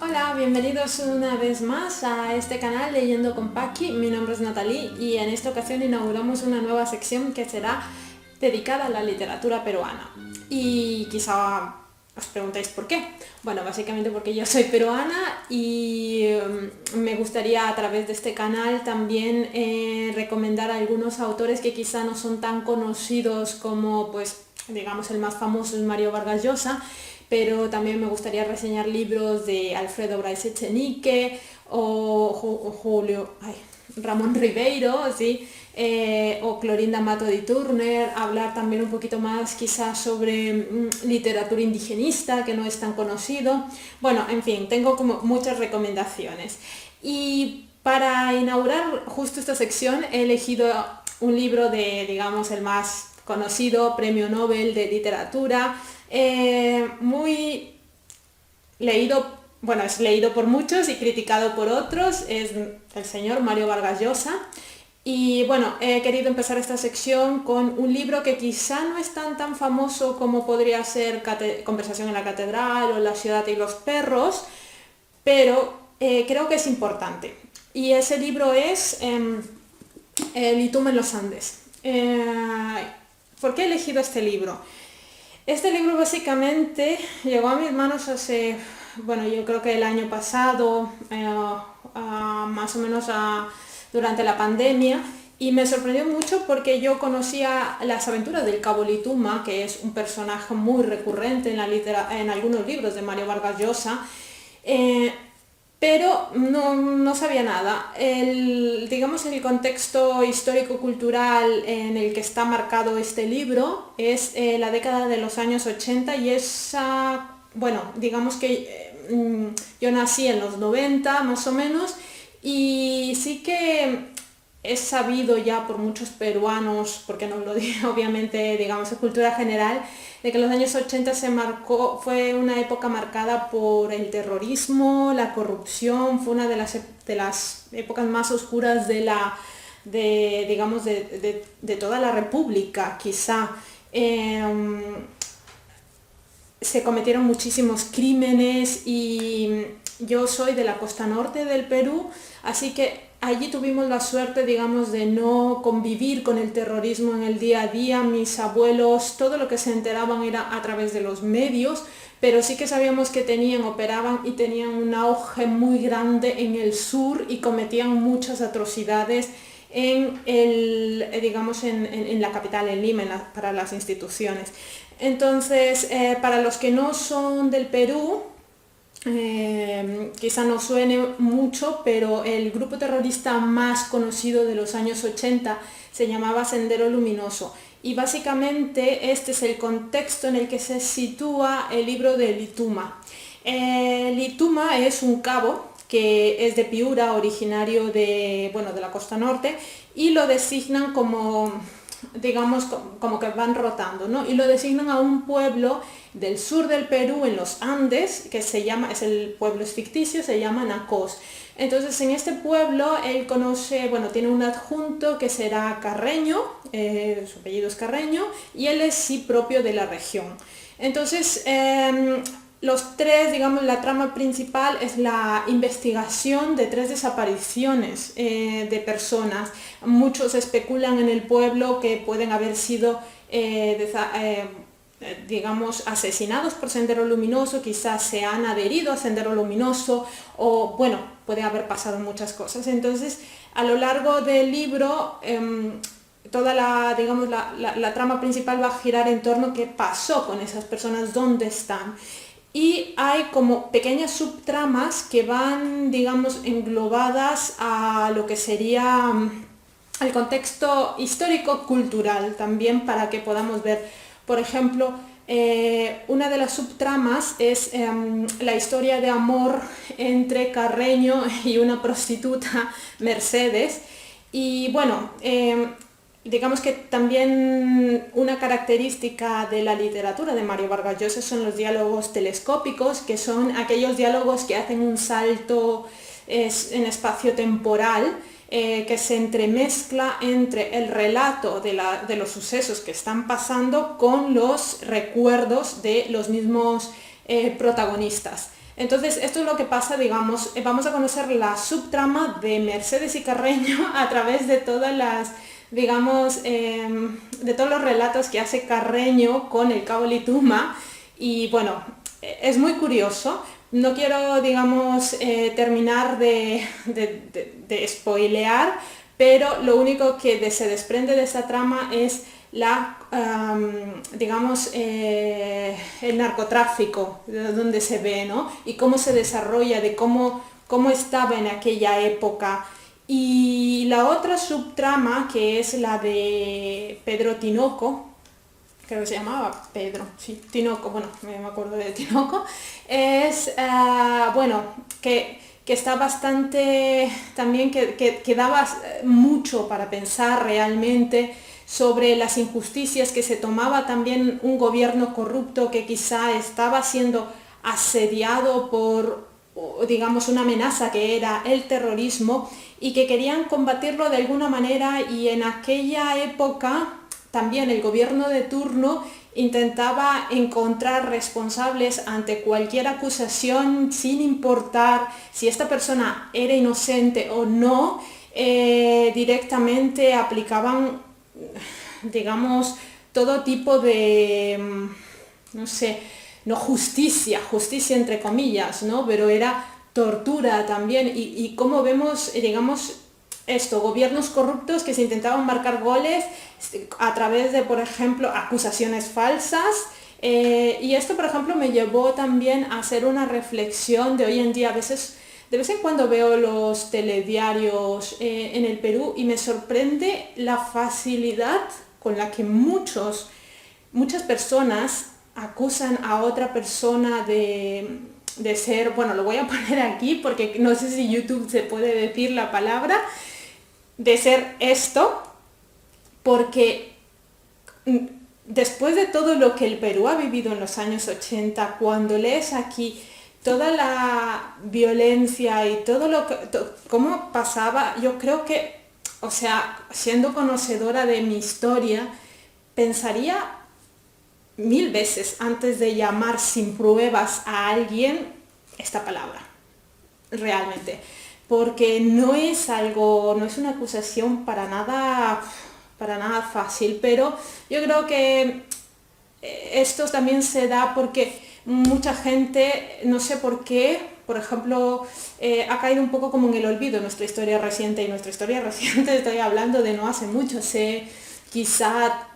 Hola, bienvenidos una vez más a este canal Leyendo con Paqui. Mi nombre es Natalie y en esta ocasión inauguramos una nueva sección que será dedicada a la literatura peruana. Y quizá os preguntéis por qué. Bueno, básicamente porque yo soy peruana y me gustaría a través de este canal también recomendar a algunos autores que quizá no son tan conocidos como, pues, digamos, el más famoso es Mario Vargas Llosa, pero también me gustaría reseñar libros de Alfredo Bryce Echenique o Ramón Ribeiro, ¿sí? O Clorinda Mato de Turner, hablar también un poquito más quizás sobre literatura indigenista, que no es tan conocido. Bueno, en fin, tengo como muchas recomendaciones. Y para inaugurar justo esta sección he elegido un libro de, digamos, el más conocido, Premio Nobel de Literatura, muy leído, bueno, es leído por muchos y criticado por otros, es el señor Mario Vargas Llosa. Y bueno, he querido empezar esta sección con un libro que quizá no es tan famoso como podría ser Conversación en la Catedral o La ciudad y los perros, pero creo que es importante. Y ese libro es El Ituma en los Andes. ¿Por qué he elegido este libro? Este libro básicamente llegó a mis manos hace, bueno, yo creo que el año pasado, más o menos durante la pandemia, y me sorprendió mucho porque yo conocía las aventuras del Cabo Lituma, que es un personaje muy recurrente en algunos libros de Mario Vargas Llosa, eh, pero no sabía nada. Digamos, el contexto histórico-cultural en el que está marcado este libro es la década de los años 80 y bueno, digamos que yo nací en los 90 más o menos, y sí que es sabido ya por muchos peruanos, porque no lo digo, obviamente, digamos, es cultura general, de que los años 80 fue una época marcada por el terrorismo, la corrupción, fue una de las épocas más oscuras digamos, de toda la República, quizá. Se cometieron muchísimos crímenes y yo soy de la costa norte del Perú, así que allí tuvimos la suerte, digamos, de no convivir con el terrorismo en el día a día. Mis abuelos, todo lo que se enteraban era a través de los medios, pero sí que sabíamos que operaban y tenían un auge muy grande en el sur y cometían muchas atrocidades digamos, en la capital, en Lima, para las instituciones. Entonces, para los que no son del Perú, quizá no suene mucho, pero el grupo terrorista más conocido de los años 80 se llamaba Sendero Luminoso. Y básicamente este es el contexto en el que se sitúa el libro de Lituma. Lituma es un cabo que es de Piura, originario bueno, de la costa norte, y lo designan como, digamos, como que van rotando, ¿no? Y lo designan a un pueblo del sur del Perú, en los Andes, que el pueblo es ficticio, se llama Nacós. Entonces, en este pueblo él conoce, bueno, tiene un adjunto que será Carreño, su apellido es Carreño, y él es sí propio de la región. Entonces, los tres, digamos, la trama principal es la investigación de tres desapariciones de personas. Muchos especulan en el pueblo que pueden haber sido, digamos, asesinados por Sendero Luminoso, quizás se han adherido a Sendero Luminoso, o bueno, puede haber pasado muchas cosas. Entonces, a lo largo del libro, toda digamos, la trama principal va a girar en torno a qué pasó con esas personas, dónde están. Y hay como pequeñas subtramas que van, digamos, englobadas a lo que sería el contexto histórico-cultural también, para que podamos ver, por ejemplo, una de las subtramas es la historia de amor entre Carreño y una prostituta, Mercedes. Y bueno, digamos que también una característica de la literatura de Mario Vargas Llosa son los diálogos telescópicos, que son aquellos diálogos que hacen un salto en espacio temporal, que se entremezcla entre el relato de los sucesos que están pasando con los recuerdos de los mismos protagonistas. Entonces, esto es lo que pasa, digamos, vamos a conocer la subtrama de Mercedes y Carreño a través de todas las, digamos, de todos los relatos que hace Carreño con el cabo Lituma. Y bueno, es muy curioso. No quiero, digamos, terminar de spoilear, pero lo único que se desprende de esta trama es digamos, el narcotráfico, de donde se ve, ¿no? Y cómo se desarrolla, de cómo estaba en aquella época. Y la otra subtrama, que es la de Pedro Tinoco, creo que se llamaba Pedro, sí, Tinoco, bueno, me acuerdo de Tinoco, es, bueno, que está bastante, también que daba mucho para pensar realmente sobre las injusticias, que se tomaba también un gobierno corrupto que quizá estaba siendo asediado por, digamos, una amenaza que era el terrorismo y que querían combatirlo de alguna manera, y en aquella época también el gobierno de turno intentaba encontrar responsables ante cualquier acusación sin importar si esta persona era inocente o no. Directamente aplicaban, digamos, todo tipo de, no sé, no justicia entre comillas, ¿no? Pero era tortura también, y como vemos, digamos, gobiernos corruptos que se intentaban marcar goles a través de, por ejemplo, acusaciones falsas. Y esto, por ejemplo, me llevó también a hacer una reflexión de hoy en día. A veces, de vez en cuando veo los telediarios en el Perú y me sorprende la facilidad con la que muchas personas acusan a otra persona de ser, bueno, lo voy a poner aquí porque no sé si YouTube se puede decir la palabra, de ser esto, porque después de todo lo que el Perú ha vivido en los años 80, cuando lees aquí toda la violencia y todo cómo pasaba, yo creo que, o sea, siendo conocedora de mi historia, pensaría 1000 veces antes de llamar sin pruebas a alguien esta palabra, realmente, porque no es una acusación para nada fácil, pero yo creo que esto también se da porque mucha gente, no sé por qué, por ejemplo, ha caído un poco como en el olvido nuestra historia reciente, y nuestra historia reciente estoy hablando de no hace mucho, quizá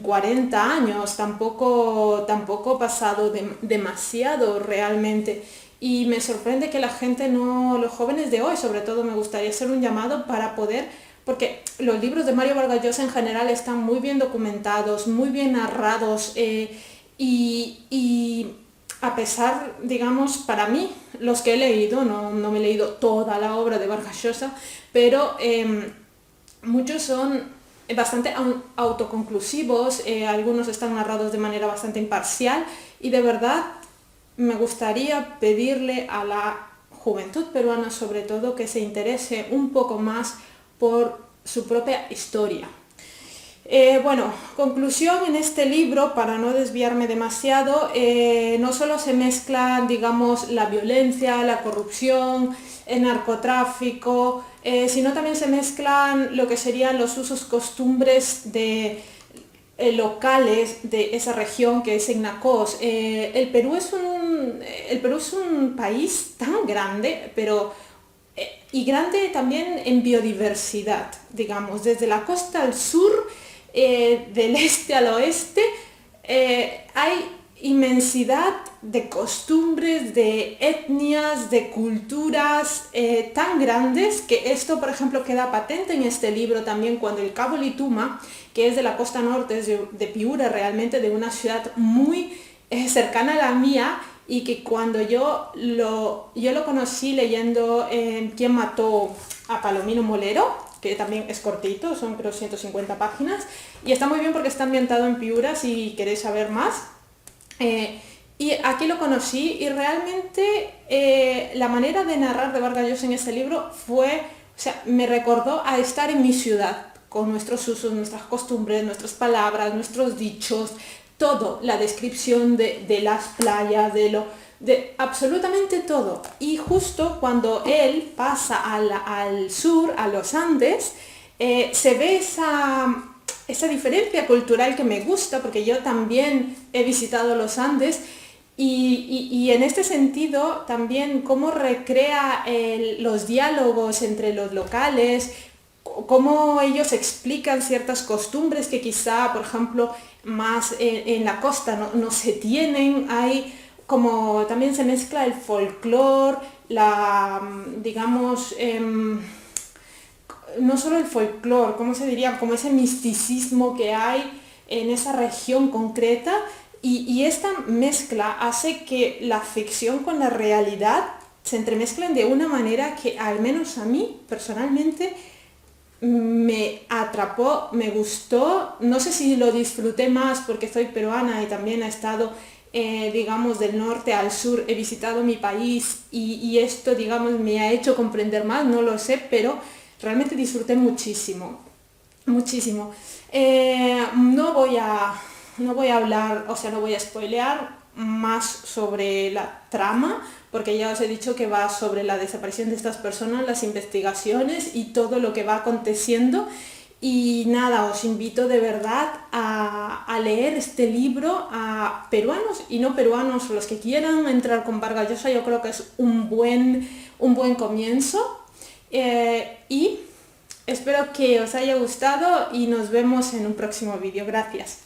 40 años, tampoco ha pasado demasiado realmente. Y me sorprende que la gente los jóvenes de hoy, sobre todo, me gustaría hacer un llamado para poder, porque los libros de Mario Vargas Llosa en general están muy bien documentados, muy bien narrados, y a pesar, digamos, para mí, los que he leído, no me he leído toda la obra de Vargas Llosa, pero muchos son bastante autoconclusivos, algunos están narrados de manera bastante imparcial, y de verdad me gustaría pedirle a la juventud peruana, sobre todo, que se interese un poco más por su propia historia. Bueno, conclusión en este libro, para no desviarme demasiado, no solo se mezclan, digamos, la violencia, la corrupción, el narcotráfico, sino también se mezclan lo que serían los usos, costumbres locales de esa región, que es Ignacos. El Perú es un país tan grande, y grande también en biodiversidad, digamos, desde la costa al sur, del este al oeste, hay inmensidad de costumbres, de etnias, de culturas tan grandes, que esto, por ejemplo, queda patente en este libro también cuando el cabo Lituma, que es de la costa norte, es de Piura, realmente, de una ciudad muy cercana a la mía, y que cuando yo lo conocí leyendo ¿Quién mató a Palomino Molero?, que también es cortito, son creo 150 páginas, y está muy bien porque está ambientado en Piura, si queréis saber más. Y aquí lo conocí, y realmente la manera de narrar de Vargas Llosa en este libro me recordó a estar en mi ciudad, con nuestros usos, nuestras costumbres, nuestras palabras, nuestros dichos, todo, la descripción de las playas, de absolutamente todo. Y justo cuando él pasa al sur, a los Andes, se ve esa diferencia cultural que me gusta, porque yo también he visitado los Andes y en este sentido también cómo recrea los diálogos entre los locales, cómo ellos explican ciertas costumbres que quizá, por ejemplo, más en la costa no se tienen. Hay como también se mezcla el folclore, digamos, no solo el folclore, ¿cómo se diría? Como ese misticismo que hay en esa región concreta y esta mezcla hace que la ficción con la realidad se entremezclen de una manera que al menos a mí personalmente me atrapó, me gustó. No sé si lo disfruté más porque soy peruana y también he estado, digamos, del norte al sur, he visitado mi país y esto, digamos, me ha hecho comprender más, no lo sé, pero realmente disfruté muchísimo, muchísimo. No voy a hablar, o sea, no voy a spoilear más sobre la trama, porque ya os he dicho que va sobre la desaparición de estas personas, las investigaciones y todo lo que va aconteciendo. Y nada, os invito de verdad a leer este libro a peruanos y no peruanos, los que quieran entrar con Vargas Llosa. Yo creo que es un buen comienzo. Y espero que os haya gustado y nos vemos en un próximo vídeo. Gracias.